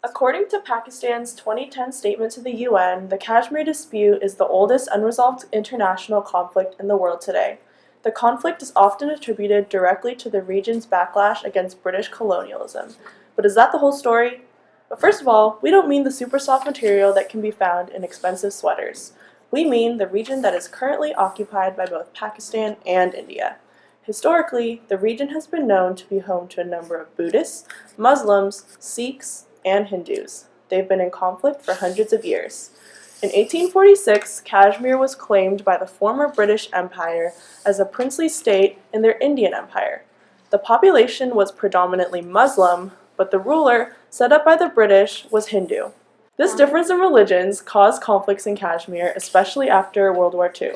According to Pakistan's 2010 statement to the UN, the Kashmir dispute is the oldest unresolved international conflict in the world today. The conflict is often attributed directly to the region's backlash against British colonialism. But is that the whole story? But first of all, we don't mean the super soft material that can be found in expensive sweaters. We mean the region that is currently occupied by both Pakistan and India. Historically, the region has been known to be home to a number of Buddhists, Muslims, Sikhs, and Hindus. They've been in conflict for hundreds of years. In 1846, Kashmir was claimed by the former British Empire as a princely state in their Indian Empire. The population was predominantly Muslim, but the ruler, set up by the British, was Hindu. This difference in religions caused conflicts in Kashmir, especially after World War II.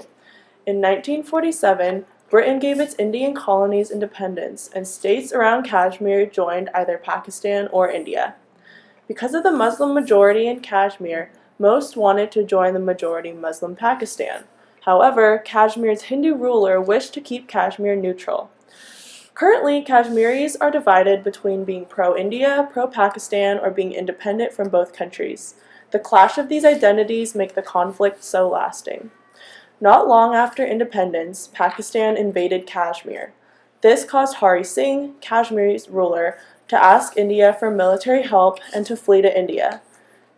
In 1947, Britain gave its Indian colonies independence, and states around Kashmir joined either Pakistan or India. Because of the Muslim majority in Kashmir, most wanted to join the majority Muslim Pakistan. However, Kashmir's Hindu ruler wished to keep Kashmir neutral. Currently, Kashmiris are divided between being pro-India, pro-Pakistan, or being independent from both countries. The clash of these identities make the conflict so lasting. Not long after independence, Pakistan invaded Kashmir. This caused Hari Singh, Kashmir's ruler, to ask India for military help and to flee to India.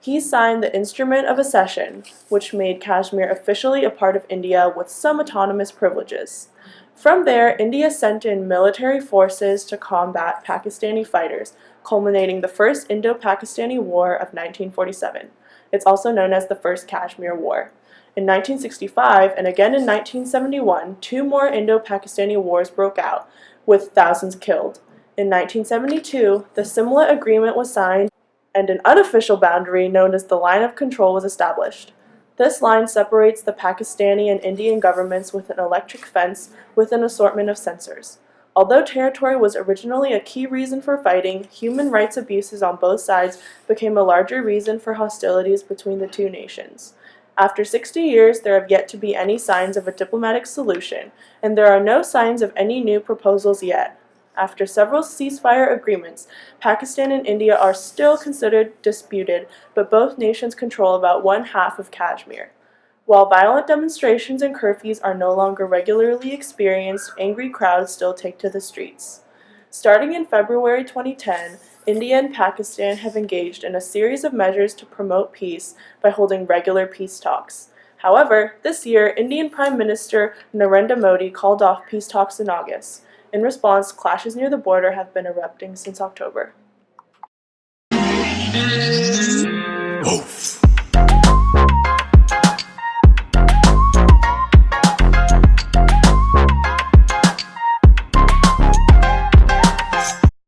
He signed the Instrument of Accession, which made Kashmir officially a part of India with some autonomous privileges. From there, India sent in military forces to combat Pakistani fighters, culminating the First Indo-Pakistani War of 1947. It's also known as the First Kashmir War. In 1965 and again in 1971, two more Indo-Pakistani wars broke out, with thousands killed. In 1972, the Simla Agreement was signed and an unofficial boundary known as the Line of Control was established. This line separates the Pakistani and Indian governments with an electric fence with an assortment of sensors. Although territory was originally a key reason for fighting, human rights abuses on both sides became a larger reason for hostilities between the two nations. After 60 years, there have yet to be any signs of a diplomatic solution, and there are no signs of any new proposals yet. After several ceasefire agreements, Pakistan and India are still considered disputed, but both nations control about one-half of Kashmir. While violent demonstrations and curfews are no longer regularly experienced, angry crowds still take to the streets. Starting in February 2010, India and Pakistan have engaged in a series of measures to promote peace by holding regular peace talks. However, this year, Indian Prime Minister Narendra Modi called off peace talks in August. In response, clashes near the border have been erupting since October.